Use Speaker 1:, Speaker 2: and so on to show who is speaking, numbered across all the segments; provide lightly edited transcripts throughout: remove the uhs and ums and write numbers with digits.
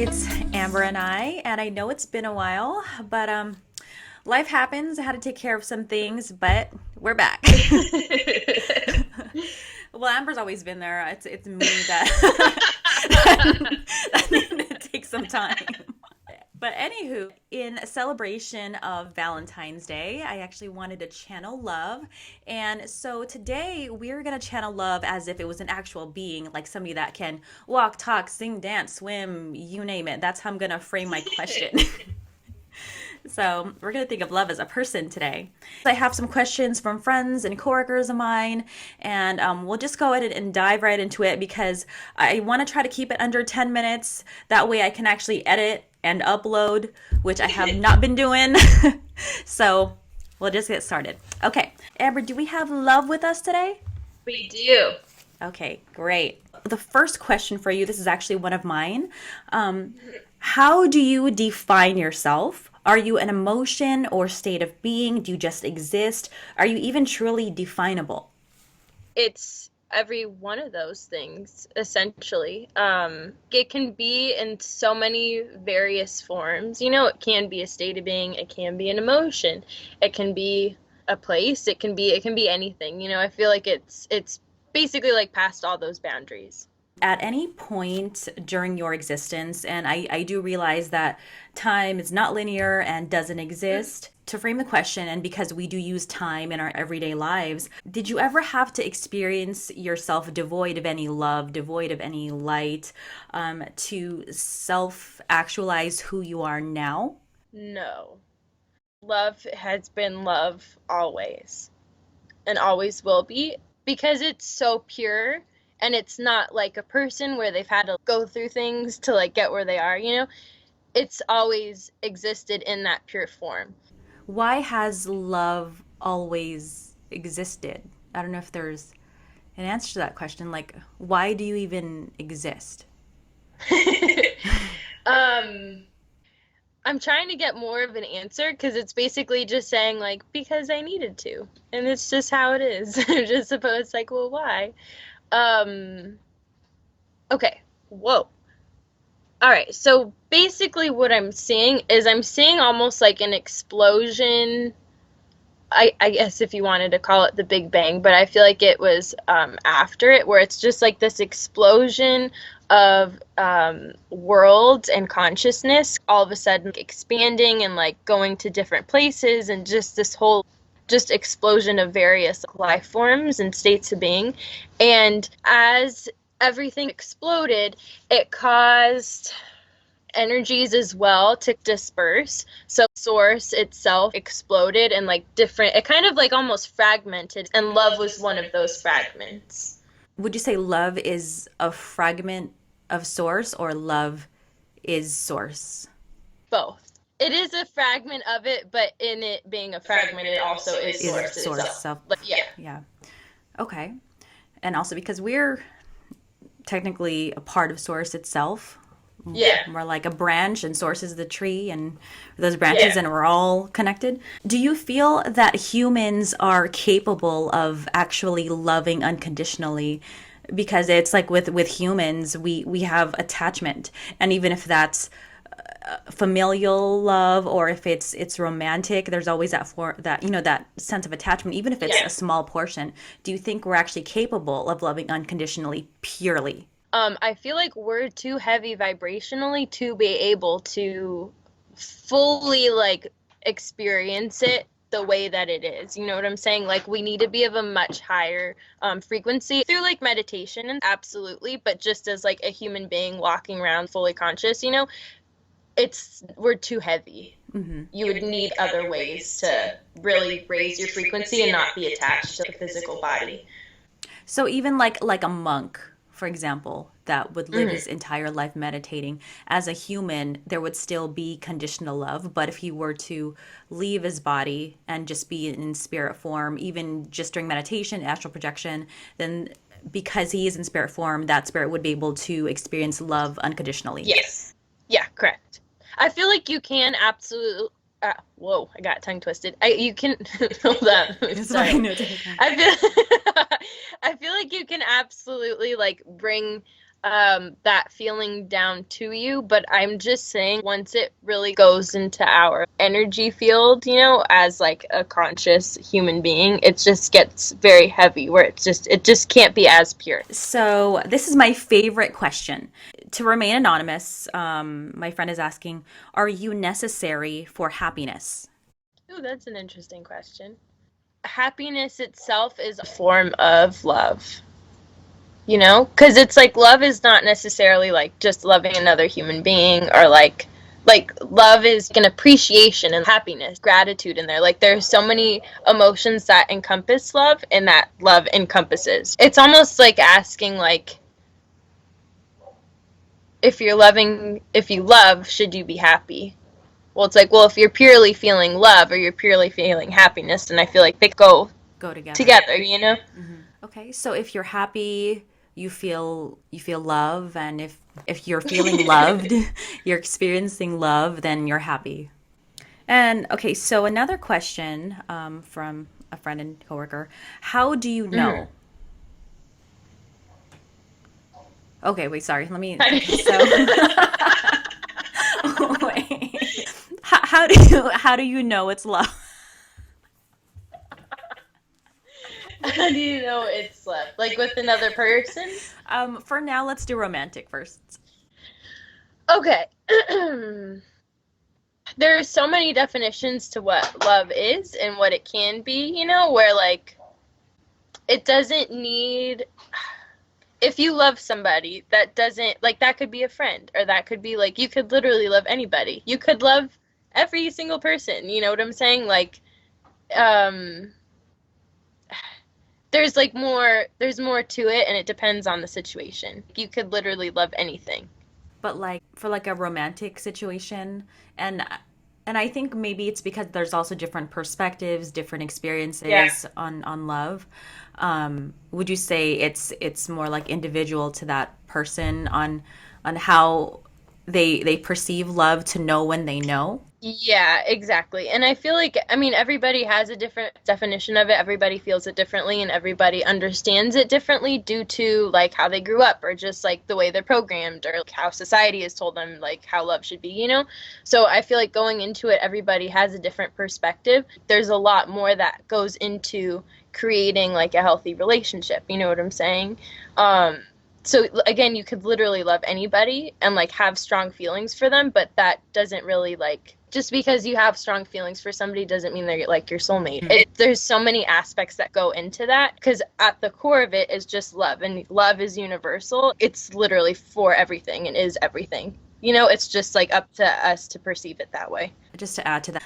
Speaker 1: It's Amber and I know it's been a while, but life happens. I had to take care of some things, but we're back. Well, Amber's always been there. It's me that that needed to take some time. But anywho, in celebration of Valentine's Day, I actually wanted to channel love. And so today we're going to channel love as if it was an actual being, like somebody that can walk, talk, sing, dance, swim, you name it. That's how I'm going to frame my question. So we're going to think of love as a person today. I have some questions from friends and coworkers of mine, and we'll just go ahead and dive right into it because I want to try to keep it under 10 minutes. That way I can actually edit and upload, which I have not been doing. So we'll just get started. Okay, Amber, do we have love with us today?
Speaker 2: We do.
Speaker 1: Okay, great. The first question for you, this is actually one of mine. How do you define yourself? Are you an emotion or state of being? Do you just exist? Are you even truly definable?
Speaker 2: It's every one of those things, essentially. It can be in so many various forms. It can be a state of being, it can be an emotion, it can be a place, it can be anything. I feel like it's basically like past all those boundaries.
Speaker 1: At any point during your existence, and I do realize that time is not linear and doesn't exist, to frame the question, and because we do use time in our everyday lives, did you ever have to experience yourself devoid of any love, devoid of any light, to self actualize who you are now?
Speaker 2: No. Love has been love always and always will be because it's so pure and it's not like a person where they've had to go through things to like get where they are. It's always existed in that pure form.
Speaker 1: Why has love always existed? I don't know if there's an answer to that question. Like, why do you even exist?
Speaker 2: um I'm trying to get more of an answer because it's basically just saying like because I needed to, and it's just how it is. I'm just supposed like, well, why? um okay. Whoa. All right, so basically what I'm seeing is I'm seeing almost like an explosion. I guess if you wanted to call it the Big Bang, but I feel like it was after it, where it's just like this explosion of worlds and consciousness all of a sudden expanding and like going to different places, and just this whole just explosion of various life forms and states of being. And as everything exploded, it caused energies as well to disperse. So source itself exploded and like different, it kind of like almost fragmented, and love was one of those fragments.
Speaker 1: Would you say love is a fragment of source or love is source?
Speaker 2: Both. It is a fragment of it, but in it being a fragment, it also is
Speaker 1: Is
Speaker 2: source
Speaker 1: source
Speaker 2: itself.
Speaker 1: self?
Speaker 2: Like, yeah.
Speaker 1: Yeah. Okay. And also because we're technically a part of source itself.
Speaker 2: Yeah.
Speaker 1: We're like a branch, and source is the tree, and those branches,
Speaker 2: Yeah.
Speaker 1: and we're all connected. Do you feel that humans are capable of actually loving unconditionally? Because it's like with humans, we have attachment, and even if that's familial love or if it's romantic, there's always that that sense of attachment, even if it's
Speaker 2: Yeah.
Speaker 1: a small portion. Do you think we're actually capable of loving unconditionally, purely?
Speaker 2: I feel like we're too heavy vibrationally to be able to fully like experience it the way that it is. You know what I'm saying? Like we need to be of a much higher frequency through like meditation, and absolutely, but just as like a human being walking around fully conscious, it's we're too heavy. You would need other ways to really raise your frequency and not be attached to the physical body.
Speaker 1: So even like a monk, for example, that would live
Speaker 2: Hmm.
Speaker 1: his entire life meditating, as a human, there would still be conditional love. But if he were to leave his body and just be in spirit form, even just during meditation, astral projection, then because he is in spirit form, that spirit would be able to experience love unconditionally.
Speaker 2: Yes. Yeah, correct. I feel like you can absolutely. Whoa, I got tongue twisted. You can hold on. Let me
Speaker 1: It's
Speaker 2: start
Speaker 1: fine.
Speaker 2: over.
Speaker 1: No, take your time.
Speaker 2: I feel I feel like you can absolutely like bring that feeling down to you, but I'm just saying once it really goes into our energy field, as like a conscious human being, it just gets very heavy where it just can't be as pure.
Speaker 1: So, this is my favorite question. To remain anonymous, my friend is asking, are you necessary for happiness?
Speaker 2: Ooh, that's an interesting question. Happiness itself is a form of love. Because it's like love is not necessarily like just loving another human being, or like love is an appreciation and happiness, gratitude in there. Like there's so many emotions that encompass love and that love encompasses. It's almost like asking like, if you love, should you be happy? Well, it's like, well, if you're purely feeling love or you're purely feeling happiness, then I feel like they go
Speaker 1: Go together.
Speaker 2: together.
Speaker 1: Okay, so if you're happy, you feel love, and if you're feeling loved, you're experiencing love, then you're happy. And okay, so another question from a friend and coworker: how do you
Speaker 2: Mm-hmm.
Speaker 1: know? Okay, wait, sorry. Let me. Okay, so
Speaker 2: Mm-hmm.
Speaker 1: wait. How do you know it's love?
Speaker 2: How do you know it's love? Like with another person?
Speaker 1: For now, let's do romantic first.
Speaker 2: Okay. There are so many definitions to what love is and what it can be, where like it doesn't need, if you love somebody, that doesn't, like, that could be a friend, or that could be like, you could literally love anybody. You could love every single person, you know what I'm saying? Like, um, there's more to it, and it depends on the situation. You could literally love anything.
Speaker 1: But like for like a romantic situation, and I think maybe it's because there's also different perspectives, different
Speaker 2: Yeah.
Speaker 1: experiences on love. Would you say it's more like individual to that person on how they perceive love to know when they know?
Speaker 2: Yeah, exactly. And I feel like, I mean, everybody has a different definition of it. Everybody feels it differently, and everybody understands it differently due to like how they grew up, or just like the way they're programmed, or like how society has told them like how love should be. So I feel like going into it, everybody has a different perspective. There's a lot more that goes into creating like a healthy relationship. You know what I'm saying? Um, so again, you could literally love anybody and like have strong feelings for them, but that doesn't really, like, just because you have strong feelings for somebody doesn't mean they're like your soulmate. There's so many aspects that go into that, because at the core of it is just love, and love is universal. It's literally for everything and is everything. It's just like up to us to perceive it that way.
Speaker 1: Just to add to that,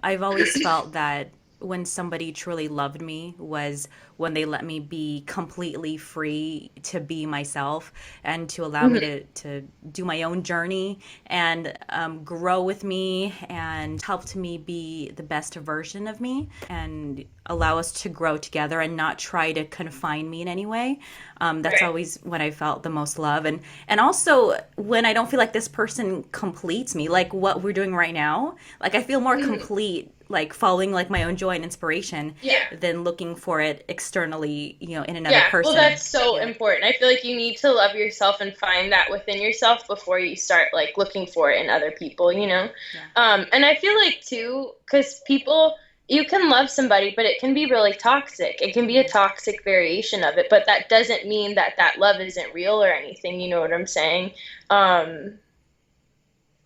Speaker 1: I've always felt that when somebody truly loved me was when they let me be completely free to be myself and to allow me
Speaker 2: Mm-hmm.
Speaker 1: to do my own journey and grow with me and helped me be the best version of me and allow us to grow together and not try to confine me in any way. That's
Speaker 2: Right.
Speaker 1: always when I felt the most love, and also when I don't feel like this person completes me, like what we're doing right now. Like I feel more
Speaker 2: Mm-hmm.
Speaker 1: complete, like following like my own joy and inspiration
Speaker 2: Yeah.
Speaker 1: than looking for it externally, in another
Speaker 2: Yeah, well,
Speaker 1: person.
Speaker 2: that's so important. I feel like you need to love yourself and find that within yourself before you start like looking for it in other people.
Speaker 1: Yeah.
Speaker 2: And I feel like too, because people, you can love somebody, but it can be really toxic. It can be a toxic variation of it, but that doesn't mean that that love isn't real or anything. You know what I'm saying? Um,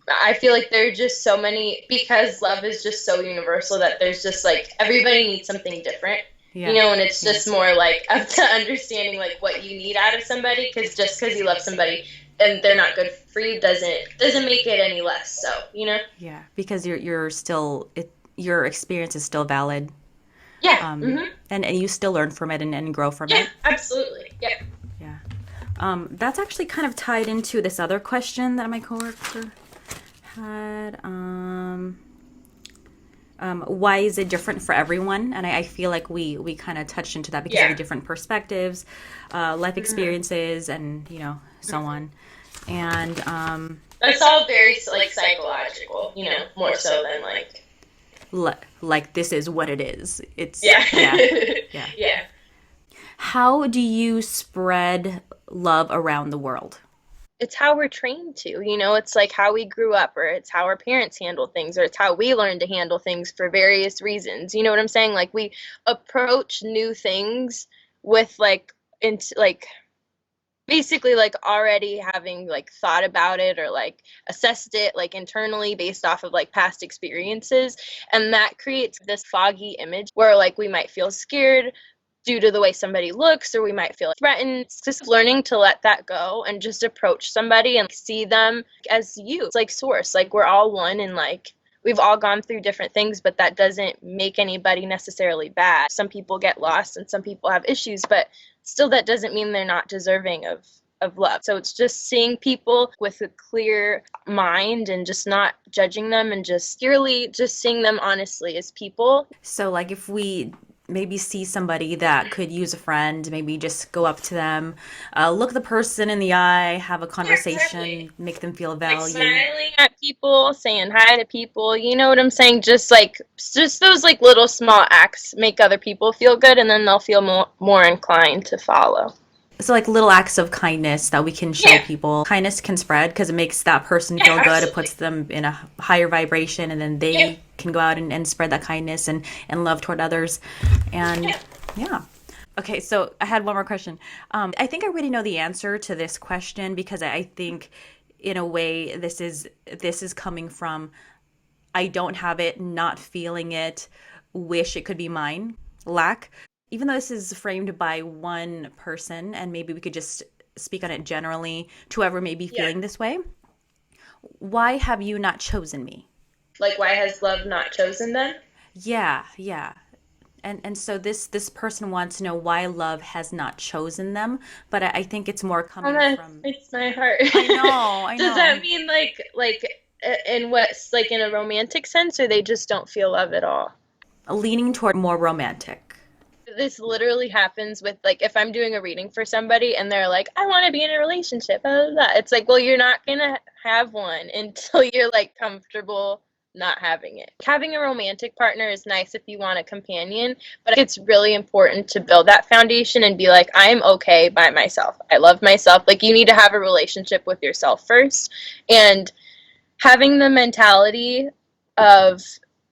Speaker 2: I feel like there are just so many, because love is just so universal, that there's just like everybody needs something different,
Speaker 1: Yeah.
Speaker 2: and it's just more like up to understanding like what you need out of somebody, because just because you love somebody and they're not good for you doesn't make it any less so.
Speaker 1: Yeah, because you're still your experience is still valid,
Speaker 2: Yeah. Mm-hmm.
Speaker 1: and you still learn from it and grow from
Speaker 2: Yeah,
Speaker 1: it.
Speaker 2: absolutely. Yeah.
Speaker 1: Yeah. That's actually kind of tied into this other question that my coworker had. Why is it different for everyone? And I feel like we kind of touched into that because of
Speaker 2: Yeah.
Speaker 1: the different perspectives, life
Speaker 2: Mm-hmm.
Speaker 1: experiences, and so on. And
Speaker 2: That's all very like psychological, more so than like.
Speaker 1: like this is what it is. It's
Speaker 2: Yeah.
Speaker 1: yeah, yeah.
Speaker 2: Yeah.
Speaker 1: How do you spread love around the world?
Speaker 2: it's how we're trained to, it's like how we grew up, or it's how our parents handle things, or it's how we learn to handle things for various reasons. You know what I'm saying? Like we approach new things with like into like basically like already having like thought about it or like assessed it like internally based off of like past experiences, and that creates this foggy image where like we might feel scared due to the way somebody looks, or we might feel threatened. It's just learning to let that go and just approach somebody and see them as you. It's like source, like we're all one, and like we've all gone through different things, but that doesn't make anybody necessarily bad. Some people get lost and some people have issues, but still that doesn't mean they're not deserving of love. So it's just seeing people with a clear mind and just not judging them, and just purely just seeing them honestly as people.
Speaker 1: So, like, if we maybe see somebody that could use a friend, maybe just go up to them, look the person in the eye, have a conversation,
Speaker 2: Exactly.
Speaker 1: make them feel
Speaker 2: Like
Speaker 1: valued.
Speaker 2: smiling at people, saying hi to people, you know what I'm saying? Just those like little small acts make other people feel good, and then they'll feel more inclined to follow.
Speaker 1: So, like, little acts of kindness that we can show
Speaker 2: Yeah,
Speaker 1: people. Kindness can spread because it makes that person
Speaker 2: yeah,
Speaker 1: feel good. It puts
Speaker 2: absolutely.
Speaker 1: them in a higher vibration, and then
Speaker 2: Yeah,
Speaker 1: they can go out and spread that kindness and love toward others. And
Speaker 2: yeah.
Speaker 1: yeah. Okay, so I had one more question. I think I already know the answer to this question because I think, in a way, this is coming from I don't have it, not feeling it, wish it could be mine, lack. Even though this is framed by one person, and maybe we could just speak on it generally to whoever may be
Speaker 2: Yeah.
Speaker 1: feeling this way, why have you not chosen me?
Speaker 2: Like, why has love not chosen them?
Speaker 1: Yeah, yeah. And so this person wants to know why love has not chosen them, but I think it's more
Speaker 2: Oh,
Speaker 1: coming
Speaker 2: that
Speaker 1: from
Speaker 2: breaks my heart.
Speaker 1: I know, I
Speaker 2: Does that
Speaker 1: know.
Speaker 2: mean in what's like in a romantic sense, or they just don't feel love at all?
Speaker 1: Leaning toward more romantic.
Speaker 2: This literally happens with like if I'm doing a reading for somebody and they're like, I want to be in a relationship, blah, blah, blah. It's like, well, you're not gonna have one until you're like comfortable not having it. Having a romantic partner is nice if you want a companion, but it's really important to build that foundation and be like, I'm okay by myself. I love myself. Like you need to have a relationship with yourself first, and having the mentality of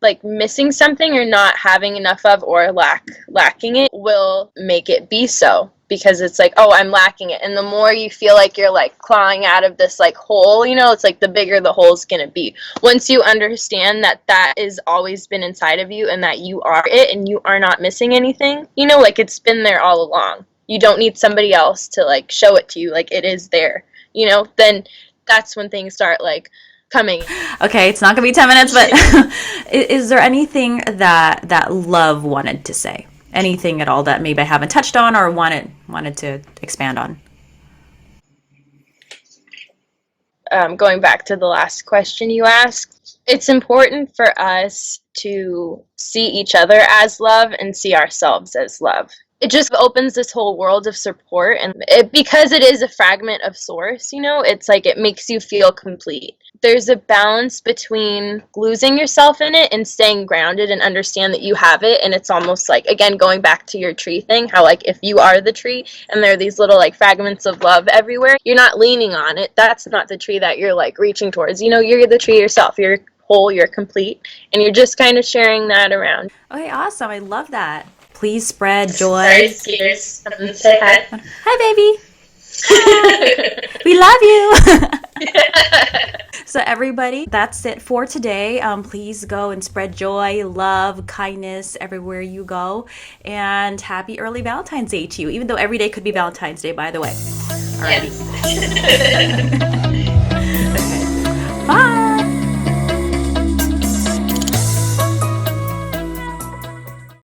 Speaker 2: like missing something or not having enough of, or lacking it, will make it be so, because it's like, oh, I'm lacking it, and the more you feel like you're like clawing out of this like hole, it's like the bigger the hole's gonna be. Once you understand that that is always been inside of you, and that you are it and you are not missing anything, like it's been there all along. You don't need somebody else to like show it to you, like it is there, then that's when things start like coming.
Speaker 1: Okay, it's not gonna be 10 minutes, but is there anything that love wanted to say? Anything at all that maybe I haven't touched on or wanted to expand on?
Speaker 2: Going back to the last question you asked, it's important for us to see each other as love and see ourselves as love. It just opens this whole world of support, and because it is a fragment of source, it's like it makes you feel complete. There's a balance between losing yourself in it and staying grounded and understand that you have it. And it's almost like, again, going back to your tree thing, how like if you are the tree and there are these little like fragments of love everywhere, you're not leaning on it. That's not the tree that you're like reaching towards. You're the tree yourself. You're whole, you're complete, and you're just kind of sharing that around.
Speaker 1: Okay, awesome. I love that. Please spread
Speaker 2: Sorry,
Speaker 1: joy.
Speaker 2: Skeeters. Say hi.
Speaker 1: Hi, baby. Hi. We love you. So, everybody, that's it for today. Please go and spread joy, love, kindness everywhere you go. And happy early Valentine's Day to you, even though every day could be Valentine's Day, by the way. Alrighty.
Speaker 2: Yes.